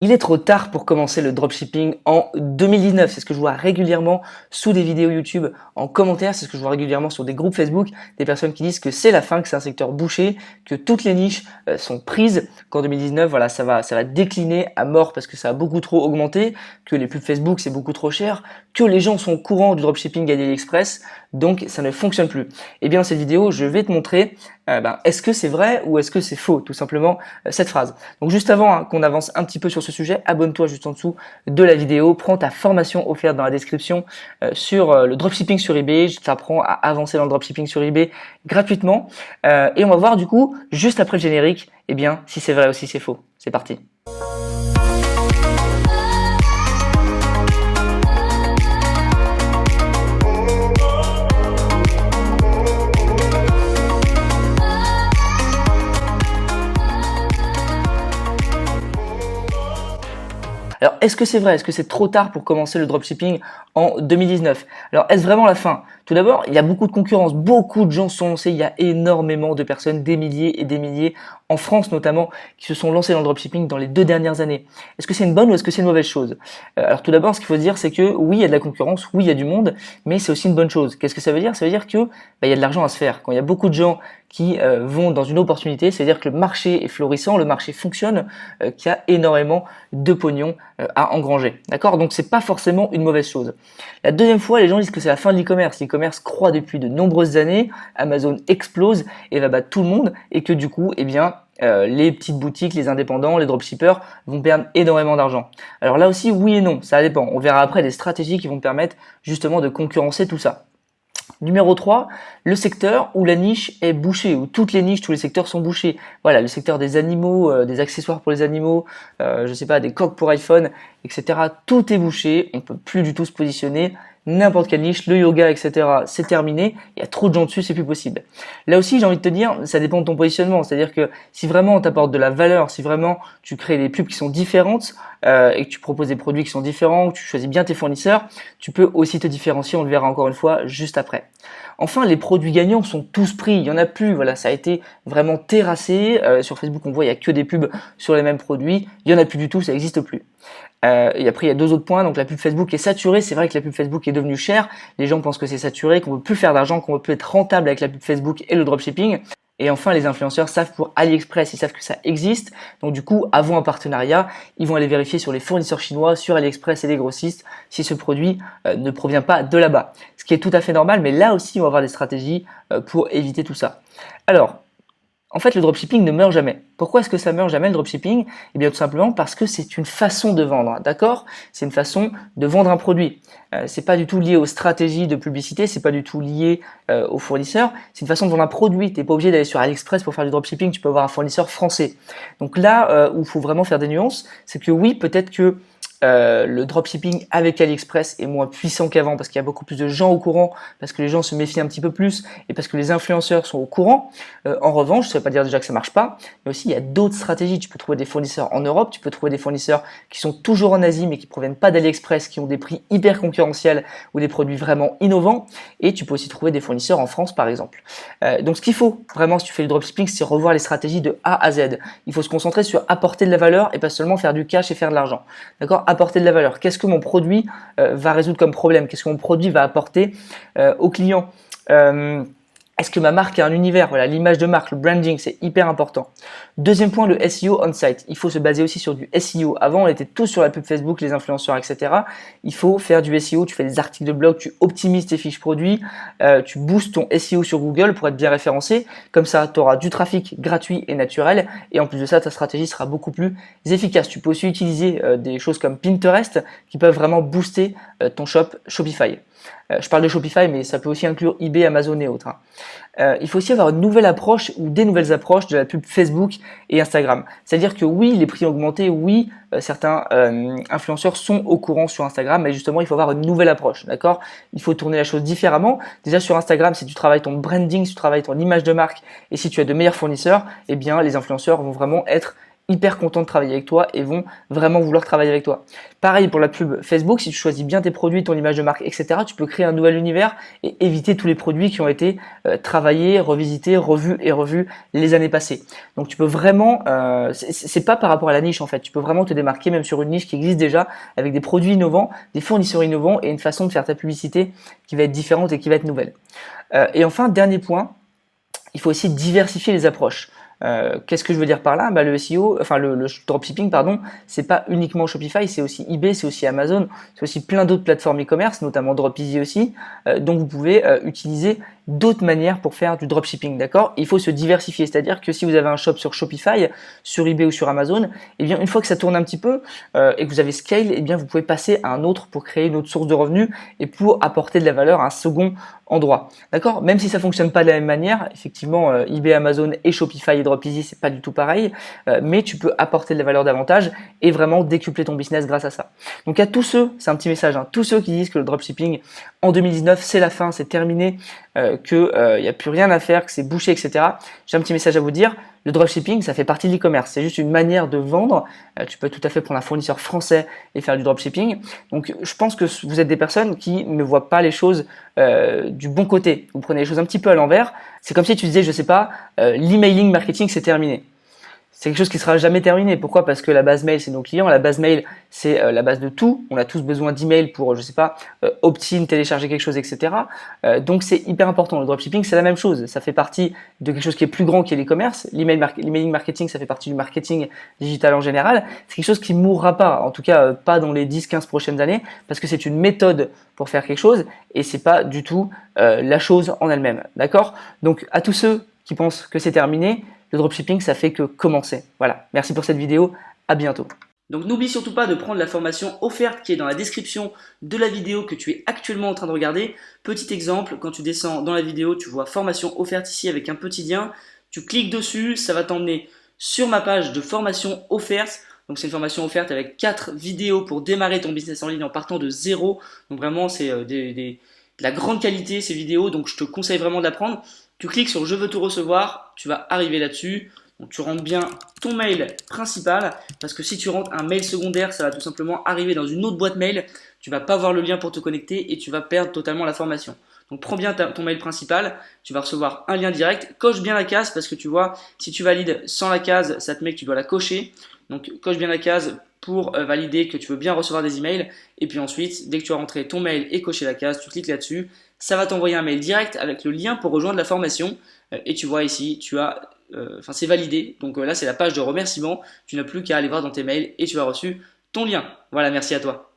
Il est trop tard pour commencer le dropshipping en 2019. C'est ce que je vois régulièrement sous des vidéos YouTube en commentaire. C'est ce que je vois régulièrement sur des groupes Facebook. Des personnes qui disent que c'est la fin, que c'est un secteur bouché, que toutes les niches sont prises, qu'en 2019, voilà, ça va décliner à mort parce que ça a beaucoup trop augmenté, que les pubs Facebook c'est beaucoup trop cher, que les gens sont au courant du dropshipping à AliExpress, donc ça ne fonctionne plus. Et bien dans cette vidéo, je vais te montrer est-ce que c'est vrai ou est-ce que c'est faux, tout simplement, cette phrase. Donc juste avant qu'on avance un petit peu sur ce sujet, abonne-toi juste en dessous de la vidéo, prends ta formation offerte dans la description sur le dropshipping sur eBay. Je t'apprends à avancer dans le dropshipping sur eBay gratuitement. Et on va voir du coup, juste après le générique, si c'est vrai ou si c'est faux. C'est parti. Alors, est-ce que c'est vrai? Est-ce que c'est trop tard pour commencer le dropshipping en 2019? Alors, est-ce vraiment la fin? Tout d'abord, il y a beaucoup de concurrence, beaucoup de gens se sont lancés, il y a énormément de personnes, des milliers et des milliers, en France notamment, qui se sont lancés dans le dropshipping dans les 2 dernières années. Est-ce que c'est une bonne ou est-ce que c'est une mauvaise chose? Alors tout d'abord, ce qu'il faut se dire, c'est que oui, il y a de la concurrence, oui, il y a du monde, mais c'est aussi une bonne chose. Qu'est-ce que ça veut dire? Ça veut dire que il y a de l'argent à se faire. Quand il y a beaucoup de gens qui vont dans une opportunité, c'est-à-dire que le marché est florissant, le marché fonctionne, qu'il y a énormément de pognon à engranger. D'accord? Donc c'est pas forcément une mauvaise chose. La deuxième fois, les gens disent que c'est la fin de l'e-commerce. L'e-commerce croît depuis de nombreuses années, Amazon explose et va battre tout le monde, et que du coup, les petites boutiques, les indépendants, les dropshippers vont perdre énormément d'argent. Alors là aussi, oui et non, ça dépend. On verra après des stratégies qui vont permettre justement de concurrencer tout ça. Numéro 3, le secteur où la niche est bouchée, où toutes les niches, tous les secteurs sont bouchés. Voilà, le secteur des animaux, des accessoires pour les animaux, je sais pas, des coques pour iPhone, etc. Tout est bouché, on peut plus du tout se positionner. N'importe quelle niche, le yoga, etc. c'est terminé, il y a trop de gens dessus, c'est plus possible. Là aussi, j'ai envie de te dire, ça dépend de ton positionnement. C'est-à-dire que si vraiment on t'apporte de la valeur, si vraiment tu crées des pubs qui sont différentes et que tu proposes des produits qui sont différents, que tu choisis bien tes fournisseurs, tu peux aussi te différencier, on le verra encore une fois juste après. Enfin, les produits gagnants sont tous pris, il y en a plus, voilà, ça a été vraiment terrassé. Sur Facebook, on voit il y a que des pubs sur les mêmes produits, il y en a plus du tout, ça n'existe plus. Et après, il y a 2 autres points. Donc, la pub Facebook est saturée. C'est vrai que la pub Facebook est devenue chère. Les gens pensent que c'est saturé, qu'on ne peut plus faire d'argent, qu'on ne peut plus être rentable avec la pub Facebook et le dropshipping. Et enfin, les influenceurs savent pour AliExpress, ils savent que ça existe. Donc, du coup, avant un partenariat, ils vont aller vérifier sur les fournisseurs chinois, sur AliExpress et les grossistes, si ce produit ne provient pas de là-bas. Ce qui est tout à fait normal, mais là aussi, on va avoir des stratégies pour éviter tout ça. Alors, en fait, le dropshipping ne meurt jamais. Pourquoi est-ce que ça meurt jamais le dropshipping? Eh bien, tout simplement parce que c'est une façon de vendre, d'accord? C'est une façon de vendre un produit. C'est pas du tout lié aux stratégies de publicité, c'est pas du tout lié aux fournisseurs. C'est une façon de vendre un produit. T'es pas obligé d'aller sur AliExpress pour faire du dropshipping. Tu peux avoir un fournisseur français. Donc là où il faut vraiment faire des nuances, c'est que oui, peut-être que le dropshipping avec AliExpress est moins puissant qu'avant parce qu'il y a beaucoup plus de gens au courant, parce que les gens se méfient un petit peu plus et parce que les influenceurs sont au courant. En revanche, ça ne veut pas dire déjà que ça marche pas, mais aussi il y a d'autres stratégies. Tu peux trouver des fournisseurs en Europe, tu peux trouver des fournisseurs qui sont toujours en Asie mais qui proviennent pas d'AliExpress, qui ont des prix hyper concurrentiels ou des produits vraiment innovants, et tu peux aussi trouver des fournisseurs en France par exemple. Donc ce qu'il faut vraiment si tu fais le dropshipping, c'est revoir les stratégies de A à Z. Il faut se concentrer sur apporter de la valeur et pas seulement faire du cash et faire de l'argent. D'accord? Apporter de la valeur. Qu'est-ce que mon produit va résoudre comme problème? Qu'est-ce que mon produit va apporter au client? Est-ce que ma marque a un univers? Voilà, l'image de marque, le branding, c'est hyper important. Deuxième point, le SEO on-site. Il faut se baser aussi sur du SEO. Avant, on était tous sur la pub Facebook, les influenceurs, etc. Il faut faire du SEO. Tu fais des articles de blog, tu optimises tes fiches produits, tu boostes ton SEO sur Google pour être bien référencé. Comme ça, tu auras du trafic gratuit et naturel. Et en plus de ça, ta stratégie sera beaucoup plus efficace. Tu peux aussi utiliser des choses comme Pinterest qui peuvent vraiment booster ton shop Shopify. Je parle de Shopify, mais ça peut aussi inclure eBay, Amazon et autres. Il faut aussi avoir une nouvelle approche ou des nouvelles approches de la pub Facebook et Instagram. C'est-à-dire que oui, les prix ont augmenté, oui, certains influenceurs sont au courant sur Instagram, mais justement, il faut avoir une nouvelle approche, d'accord? Il faut tourner la chose différemment. Déjà sur Instagram, si tu travailles ton branding, si tu travailles ton image de marque et si tu as de meilleurs fournisseurs, eh bien, les influenceurs vont vraiment être hyper contents de travailler avec toi et vont vraiment vouloir travailler avec toi. Pareil pour la pub Facebook, si tu choisis bien tes produits, ton image de marque, etc., tu peux créer un nouvel univers et éviter tous les produits qui ont été travaillés, revisités, revus et revus les années passées. Donc tu peux vraiment, c'est pas par rapport à la niche en fait, tu peux vraiment te démarquer même sur une niche qui existe déjà avec des produits innovants, des fournisseurs innovants et une façon de faire ta publicité qui va être différente et qui va être nouvelle. Et enfin, dernier point, il faut aussi diversifier les approches. Qu'est-ce que je veux dire par là? Le SEO, enfin le dropshipping, pardon, c'est pas uniquement Shopify, c'est aussi eBay, c'est aussi Amazon, c'est aussi plein d'autres plateformes e-commerce, notamment Dropeasy aussi. Donc vous pouvez utiliser d'autres manières pour faire du dropshipping, d'accord? Il faut se diversifier, c'est-à-dire que si vous avez un shop sur Shopify, sur eBay ou sur Amazon, eh bien une fois que ça tourne un petit peu et que vous avez scale, eh bien vous pouvez passer à un autre pour créer une autre source de revenus et pour apporter de la valeur à un second endroit, d'accord? Même si ça fonctionne pas de la même manière, effectivement, eBay, Amazon et Shopify et Dropeasy, c'est pas du tout pareil, mais tu peux apporter de la valeur davantage et vraiment décupler ton business grâce à ça. Donc à tous ceux, c'est un petit message, hein, tous ceux qui disent que le dropshipping en 2019 c'est la fin, c'est terminé, qu'il n'y a plus rien à faire, que c'est bouché, etc. J'ai un petit message à vous dire. Le dropshipping, ça fait partie de l'e-commerce. C'est juste une manière de vendre. Tu peux tout à fait prendre un fournisseur français et faire du dropshipping. Donc, je pense que vous êtes des personnes qui ne voient pas les choses du bon côté. Vous prenez les choses un petit peu à l'envers. C'est comme si tu disais, je sais pas, l'emailing marketing, c'est terminé. C'est quelque chose qui sera jamais terminé. Pourquoi? Parce que la base mail, c'est nos clients. La base mail, c'est la base de tout. On a tous besoin d'email pour, je sais pas, opt-in, télécharger quelque chose, etc. Donc, c'est hyper important. Le dropshipping, c'est la même chose. Ça fait partie de quelque chose qui est plus grand qui est l'e-commerce. L'emailing marketing, ça fait partie du marketing digital en général. C'est quelque chose qui ne mourra pas. En tout cas, pas dans les 10-15 prochaines années parce que c'est une méthode pour faire quelque chose et c'est pas du tout la chose en elle-même. D'accord? Donc, à tous ceux qui pensent que c'est terminé, le dropshipping, ça fait que commencer. Voilà, merci pour cette vidéo, à bientôt. Donc n'oublie surtout pas de prendre la formation offerte qui est dans la description de la vidéo que tu es actuellement en train de regarder. Petit exemple, quand tu descends dans la vidéo, tu vois formation offerte ici avec un petit lien. Tu cliques dessus, ça va t'emmener sur ma page de formation offerte. Donc c'est une formation offerte avec 4 vidéos pour démarrer ton business en ligne en partant de zéro. Donc vraiment c'est de la grande qualité ces vidéos, donc je te conseille vraiment de la prendre. Tu cliques sur je veux tout recevoir, tu vas arriver là-dessus. Donc tu rentres bien ton mail principal parce que si tu rentres un mail secondaire, ça va tout simplement arriver dans une autre boîte mail. Tu vas pas voir le lien pour te connecter et tu vas perdre totalement la formation. Donc prends bien ton mail principal, tu vas recevoir un lien direct. Coche bien la case parce que tu vois, si tu valides sans la case, ça te met que tu dois la cocher. Donc coche bien la case pour valider que tu veux bien recevoir des emails. Et puis ensuite, dès que tu as rentré ton mail et coché la case, tu cliques là-dessus. Ça va t'envoyer un mail direct avec le lien pour rejoindre la formation. Et tu vois ici, tu as, c'est validé. Donc là, c'est la page de remerciement. Tu n'as plus qu'à aller voir dans tes mails et tu as reçu ton lien. Voilà, merci à toi.